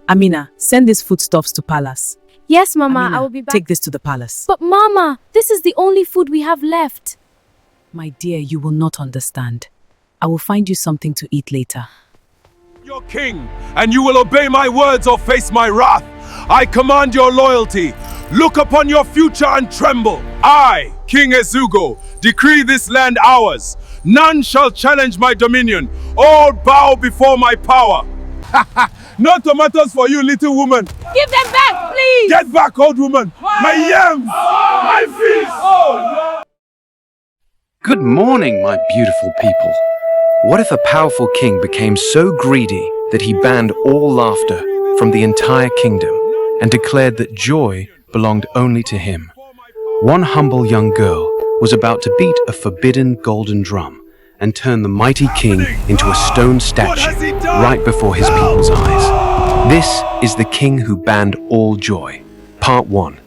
Amina, send these foodstuffs to palace. Yes, Mama, Amina, I will be back. take this to the palace. But Mama, this is the only food we have left. My dear, you will not understand. I will find you something to eat later. Your king, and you will obey my words or face my wrath. I command your loyalty. Look upon your future and tremble. I, King Ezeugo, decree this land ours. None shall challenge my dominion. All bow before my power. No tomatoes for you, little woman. Give them back, please! Get back, old woman. My yams, my fish. Oh, no. Good morning, my beautiful people. What if a powerful king became so greedy that he banned all laughter from the entire kingdom and declared that joy belonged only to him? One humble young girl was about to beat a forbidden golden drum and turn the mighty king into a stone statue right before his people's eyes. This is the king who banned all joy. Part 1.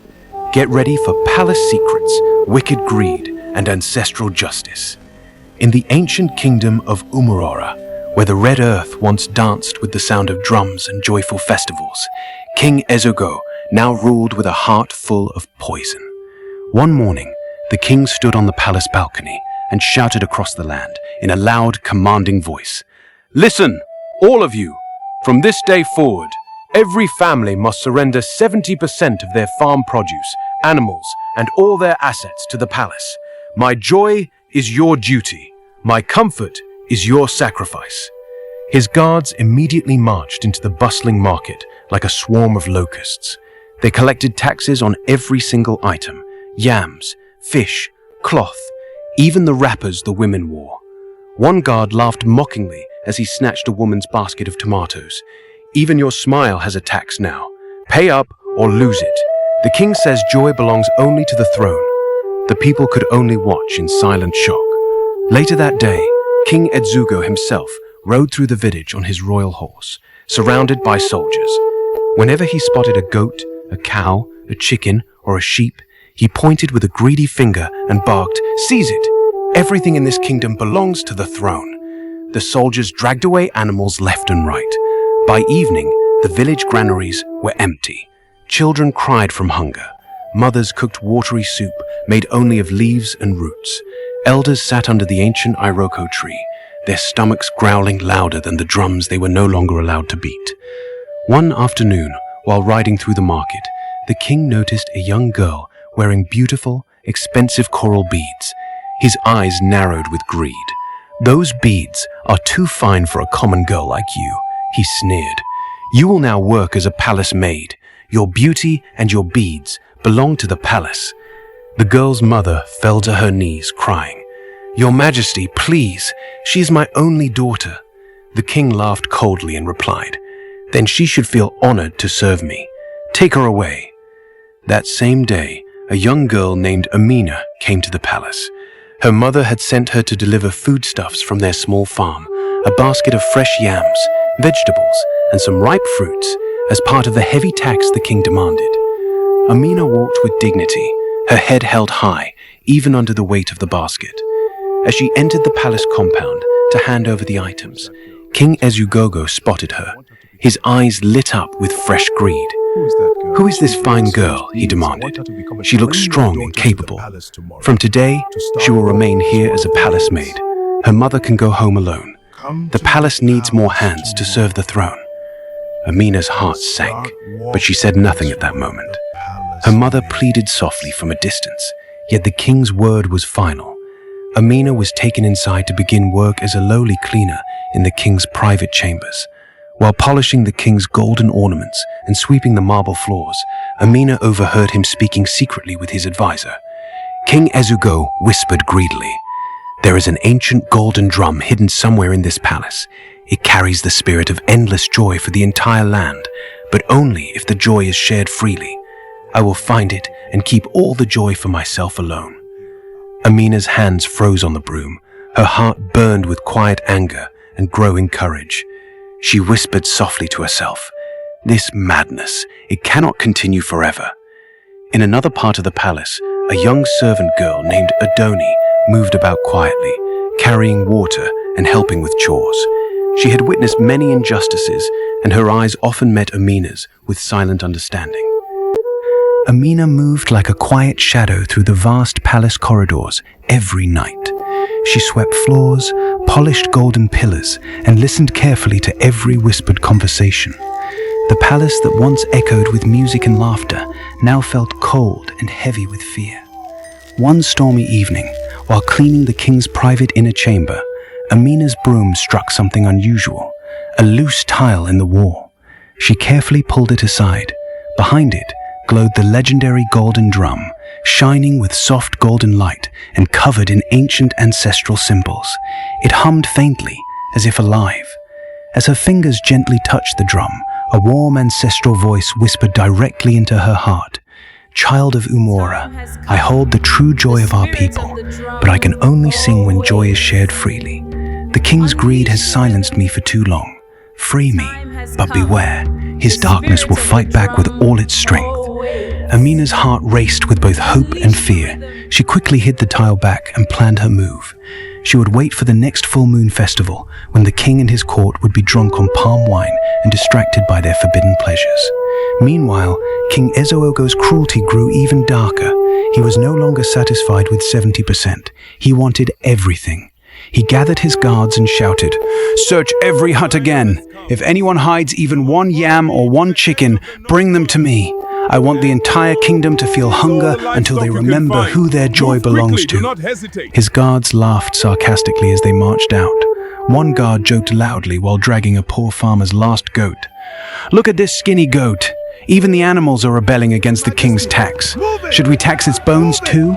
Get ready for palace secrets, wicked greed, and ancestral justice. In the ancient kingdom of Umuora, where the red earth once danced with the sound of drums and joyful festivals, King Ezeugo now ruled with a heart full of poison. One morning, the king stood on the palace balcony and shouted across the land in a loud, commanding voice. Listen, all of you! From this day forward, every family must surrender 70% of their farm produce, animals, and all their assets to the palace. My joy is your duty. My comfort is your sacrifice. His guards immediately marched into the bustling market like a swarm of locusts. They collected taxes on every single item: yams, fish, cloth, even the wrappers the women wore. One guard laughed mockingly as he snatched a woman's basket of tomatoes. Even your smile has a tax now. Pay up or lose it. The king says joy belongs only to the throne. The people could only watch in silent shock. Later that day, King Ezeugo himself rode through the village on his royal horse, surrounded by soldiers. Whenever he spotted a goat, a cow, a chicken, or a sheep, he pointed with a greedy finger and barked, "Seize it! Everything in this kingdom belongs to the throne." The soldiers dragged away animals left and right. By evening, the village granaries were empty. Children cried from hunger. Mothers cooked watery soup made only of leaves and roots. Elders sat under the ancient iroko tree, their stomachs growling louder than the drums they were no longer allowed to beat. One afternoon, while riding through the market, the king noticed a young girl wearing beautiful, expensive coral beads. His eyes narrowed with greed. "Those beads are too fine for a common girl like you," he sneered. "You will now work as a palace maid. Your beauty and your beads belong to the palace." The girl's mother fell to her knees, crying, "Your Majesty, please, she is my only daughter." The king laughed coldly and replied, "Then she should feel honored to serve me. Take her away." That same day, a young girl named Amina came to the palace. Her mother had sent her to deliver foodstuffs from their small farm, a basket of fresh yams, vegetables, and some ripe fruits, as part of the heavy tax the king demanded. Amina walked with dignity, her head held high, even under the weight of the basket. As she entered the palace compound to hand over the items, King Ezeugo spotted her. His eyes lit up with fresh greed. "Who is this fine girl?" he demanded. "She looks strong and capable. From today, she will remain here as a palace maid. Her mother can go home alone. The palace needs more hands to serve the throne." Amina's heart sank, but she said nothing at that moment. Her mother pleaded softly from a distance, yet the king's word was final. Amina was taken inside to begin work as a lowly cleaner in the king's private chambers. While polishing the king's golden ornaments and sweeping the marble floors, Amina overheard him speaking secretly with his advisor. King Ezeugo whispered greedily, "There is an ancient golden drum hidden somewhere in this palace. It carries the spirit of endless joy for the entire land, but only if the joy is shared freely. I will find it and keep all the joy for myself alone." Amina's hands froze on the broom. Her heart burned with quiet anger and growing courage. She whispered softly to herself, "This madness, it cannot continue forever." In another part of the palace, a young servant girl named Adaora moved about quietly, carrying water and helping with chores. She had witnessed many injustices and her eyes often met Amina's with silent understanding. Amina moved like a quiet shadow through the vast palace corridors every night. She swept floors, polished golden pillars, and listened carefully to every whispered conversation. The palace that once echoed with music and laughter now felt cold and heavy with fear. One stormy evening, while cleaning the king's private inner chamber, Amina's broom struck something unusual, a loose tile in the wall. She carefully pulled it aside. Behind it glowed the legendary golden drum, shining with soft golden light and covered in ancient ancestral symbols. It hummed faintly, as if alive. As her fingers gently touched the drum, a warm ancestral voice whispered directly into her heart. "Child of Umora, I hold the true joy of our people, but I can only sing when joy is shared freely. The king's greed has silenced me for too long. Free me, but beware, his darkness will fight back with all its strength." Amina's heart raced with both hope and fear. She quickly hid the tile back and planned her move. She would wait for the next full moon festival, when the king and his court would be drunk on palm wine and distracted by their forbidden pleasures. Meanwhile, King Ezeugo's cruelty grew even darker. He was no longer satisfied with 70%. He wanted everything. He gathered his guards and shouted, "Search every hut again. If anyone hides even one yam or one chicken, bring them to me. I want the entire kingdom to feel hunger until they remember who their joy belongs to." His guards laughed sarcastically as they marched out. One guard joked loudly while dragging a poor farmer's last goat. "Look at this skinny goat. Even the animals are rebelling against the king's tax. Should we tax its bones too?"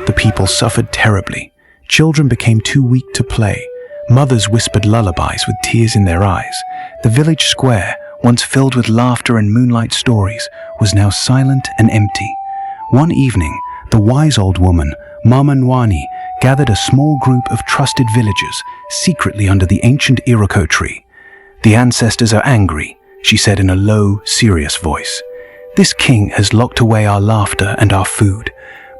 The people suffered terribly. Children became too weak to play. Mothers whispered lullabies with tears in their eyes. The village square, once filled with laughter and moonlight stories, was now silent and empty. One evening, the wise old woman, Mama Nwani, gathered a small group of trusted villagers secretly under the ancient iroko tree. "The ancestors are angry," she said in a low, serious voice. "This king has locked away our laughter and our food,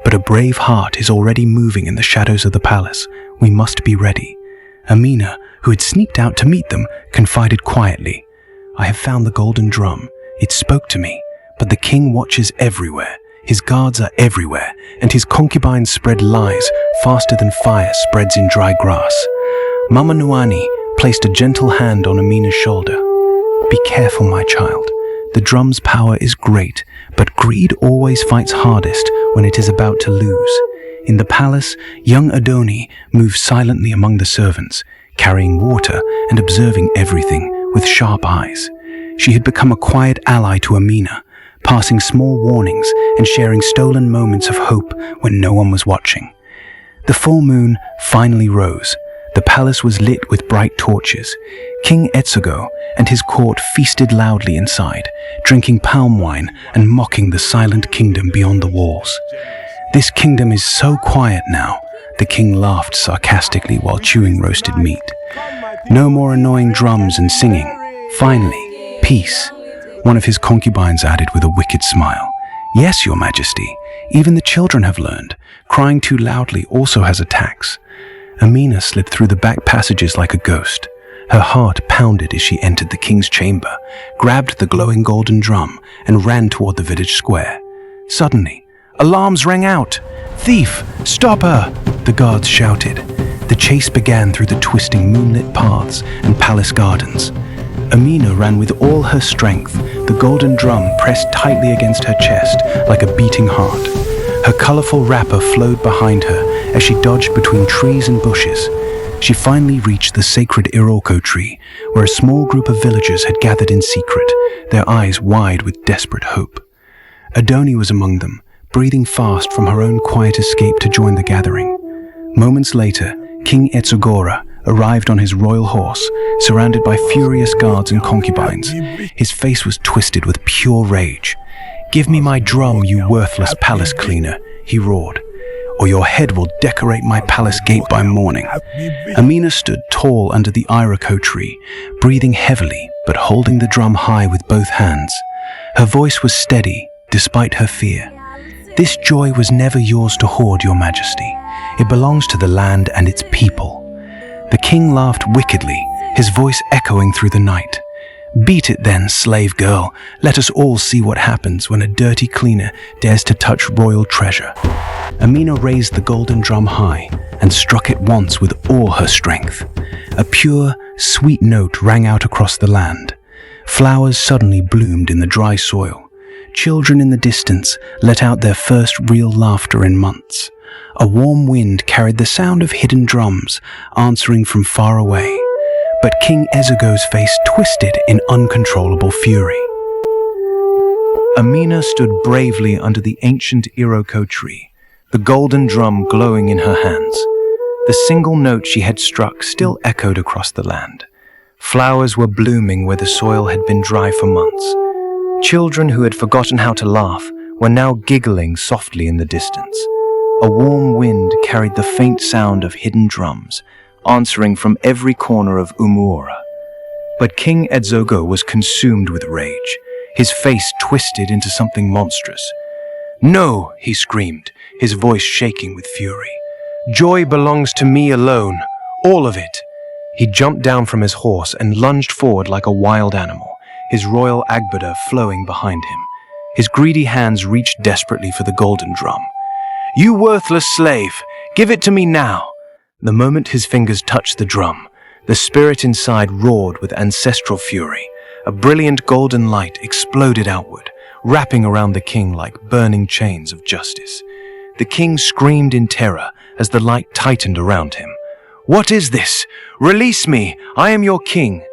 but a brave heart is already moving in the shadows of the palace. We must be ready." Amina, who had sneaked out to meet them, confided quietly, "I have found the golden drum. It spoke to me, but the king watches everywhere. His guards are everywhere, and his concubines spread lies faster than fire spreads in dry grass." Mama Nwani placed a gentle hand on Amina's shoulder. "Be careful, my child. The drum's power is great, but greed always fights hardest when it is about to lose." In the palace, young Adoni moved silently among the servants, carrying water and observing everything with sharp eyes. She had become a quiet ally to Amina, passing small warnings and sharing stolen moments of hope when no one was watching. The full moon finally rose. The palace was lit with bright torches. King Ezeugo and his court feasted loudly inside, drinking palm wine and mocking the silent kingdom beyond the walls. "This kingdom is so quiet now," the king laughed sarcastically while chewing roasted meat. "No more annoying drums and singing. Finally, peace," one of his concubines added with a wicked smile. "Yes, your majesty, even the children have learned. Crying too loudly also has a tax." Amina slid through the back passages like a ghost. Her heart pounded as she entered the king's chamber, grabbed the glowing golden drum, and ran toward the village square. Suddenly, alarms rang out. "Thief! Stop her!" the guards shouted. The chase began through the twisting moonlit paths and palace gardens. Amina ran with all her strength, the golden drum pressed tightly against her chest like a beating heart. Her colorful wrapper flowed behind her as she dodged between trees and bushes. She finally reached the sacred iroko tree, where a small group of villagers had gathered in secret, their eyes wide with desperate hope. Adoni was among them, breathing fast from her own quiet escape to join the gathering. Moments later, King Ezeugo arrived on his royal horse, surrounded by furious guards and concubines. His face was twisted with pure rage. "Give me my drum, you worthless palace cleaner," he roared, "or your head will decorate my palace gate by morning." Amina stood tall under the iroko tree, breathing heavily but holding the drum high with both hands. Her voice was steady, despite her fear. "This joy was never yours to hoard, your majesty. It belongs to the land and its people." The king laughed wickedly, his voice echoing through the night. "Beat it then, slave girl. Let us all see what happens when a dirty cleaner dares to touch royal treasure." Amina raised the golden drum high and struck it once with all her strength. A pure, sweet note rang out across the land. Flowers suddenly bloomed in the dry soil. Children in the distance let out their first real laughter in months. A warm wind carried the sound of hidden drums, answering from far away. But King Ezeugo's face twisted in uncontrollable fury. Amina stood bravely under the ancient iroko tree, the golden drum glowing in her hands. The single note she had struck still echoed across the land. Flowers were blooming where the soil had been dry for months. Children who had forgotten how to laugh were now giggling softly in the distance. A warm wind carried the faint sound of hidden drums, answering from every corner of Umuora. But King Ezeugo was consumed with rage, his face twisted into something monstrous. "No," he screamed, his voice shaking with fury. "Joy belongs to me alone, all of it." He jumped down from his horse and lunged forward like a wild animal, his royal agbada flowing behind him. His greedy hands reached desperately for the golden drum. "You worthless slave! Give it to me now!" The moment his fingers touched the drum, the spirit inside roared with ancestral fury. A brilliant golden light exploded outward, wrapping around the king like burning chains of justice. The king screamed in terror as the light tightened around him. "What is this? Release me! I am your king!"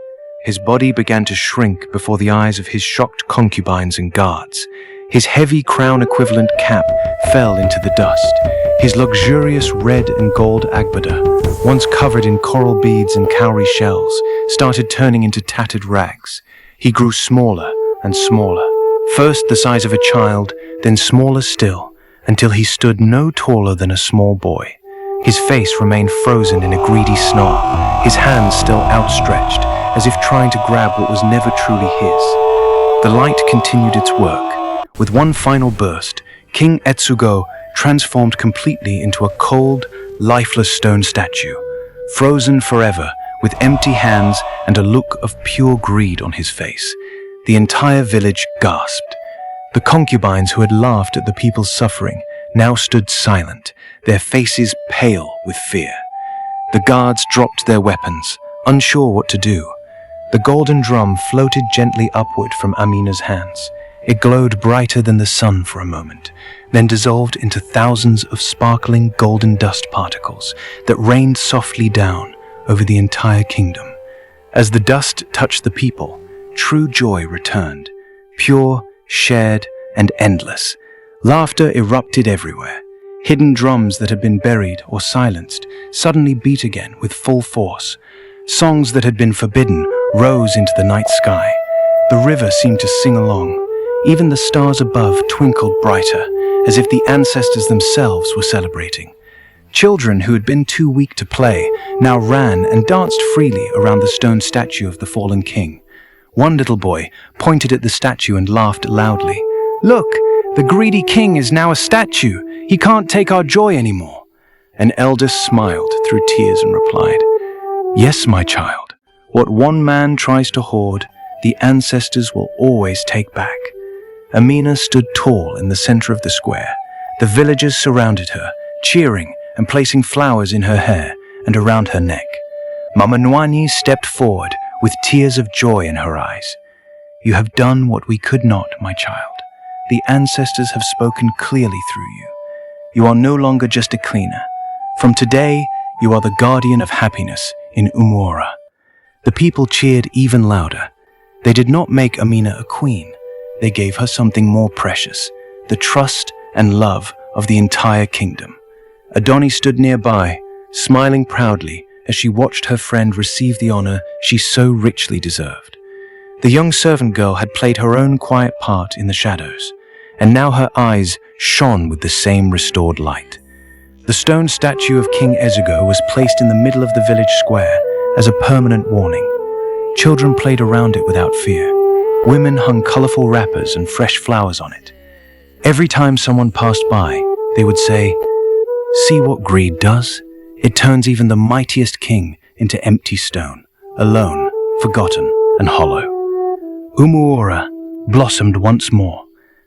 His body began to shrink before the eyes of his shocked concubines and guards. His heavy crown-equivalent cap fell into the dust. His luxurious red and gold agbada, once covered in coral beads and cowrie shells, started turning into tattered rags. He grew smaller and smaller, first the size of a child, then smaller still, until he stood no taller than a small boy. His face remained frozen in a greedy snarl, his hands still outstretched, as if trying to grab what was never truly his. The light continued its work. With one final burst, King Ezeugo transformed completely into a cold, lifeless stone statue, frozen forever, with empty hands and a look of pure greed on his face. The entire village gasped. The concubines who had laughed at the people's suffering now stood silent, their faces pale with fear. The guards dropped their weapons, unsure what to do. The golden drum floated gently upward from Amina's hands. It glowed brighter than the sun for a moment, then dissolved into thousands of sparkling golden dust particles that rained softly down over the entire kingdom. As the dust touched the people, true joy returned, pure, shared, and endless. Laughter erupted everywhere. Hidden drums that had been buried or silenced suddenly beat again with full force. Songs that had been forbidden rose into the night sky. The river seemed to sing along. Even the stars above twinkled brighter, as if the ancestors themselves were celebrating. Children who had been too weak to play now ran and danced freely around the stone statue of the fallen king. One little boy pointed at the statue and laughed loudly. "Look, the greedy king is now a statue. He can't take our joy anymore." An elder smiled through tears and replied, "Yes, my child. What one man tries to hoard, the ancestors will always take back." Amina stood tall in the center of the square. The villagers surrounded her, cheering and placing flowers in her hair and around her neck. Mama Nwani stepped forward with tears of joy in her eyes. "You have done what we could not, my child. The ancestors have spoken clearly through you. You are no longer just a cleaner. From today, you are the guardian of happiness in Umuora." The people cheered even louder. They did not make Amina a queen. They gave her something more precious, the trust and love of the entire kingdom. Adoni stood nearby, smiling proudly as she watched her friend receive the honor she so richly deserved. The young servant girl had played her own quiet part in the shadows, and now her eyes shone with the same restored light. The stone statue of King Ezeugo was placed in the middle of the village square as a permanent warning. Children played around it without fear. Women hung colorful wrappers and fresh flowers on it. Every time someone passed by, they would say, "See what greed does? It turns even the mightiest king into empty stone, alone, forgotten, and hollow." Umuora blossomed once more.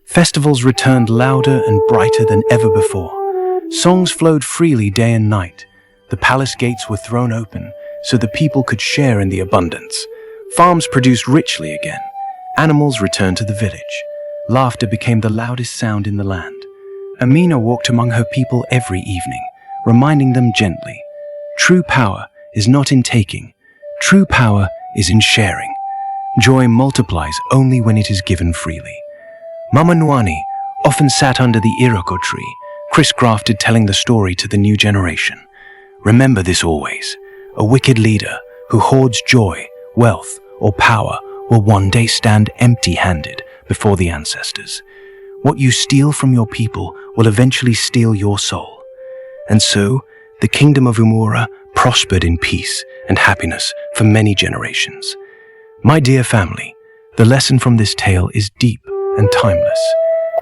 Festivals returned louder and brighter than ever before. Songs flowed freely day and night. The palace gates were thrown open so the people could share in the abundance. Farms produced richly again. Animals returned to the village. Laughter became the loudest sound in the land. Amina walked among her people every evening, reminding them gently, true power is not in taking. True power is in sharing. Joy multiplies only when it is given freely. Mama Nwani often sat under the iroko tree, criss-crafted telling the story to the new generation. Remember this always. A wicked leader who hoards joy, wealth, or power will one day stand empty-handed before the ancestors. What you steal from your people will eventually steal your soul. And so, the kingdom of Umora prospered in peace and happiness for many generations. My dear family, the lesson from this tale is deep and timeless.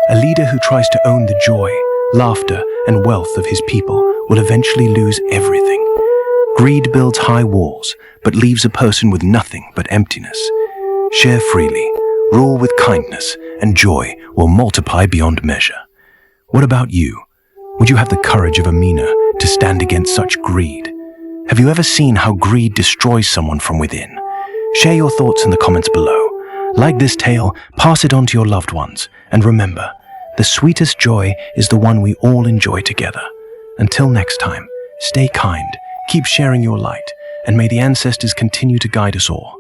A leader who tries to own the joy, laughter, and wealth of his people will eventually lose everything. Greed builds high walls, but leaves a person with nothing but emptiness. Share freely, rule with kindness, and joy will multiply beyond measure. What about you? Would you have the courage of Amina to stand against such greed? Have you ever seen how greed destroys someone from within? Share your thoughts in the comments below. Like this tale, pass it on to your loved ones, and remember, the sweetest joy is the one we all enjoy together. Until next time, stay kind, keep sharing your light, and may the ancestors continue to guide us all.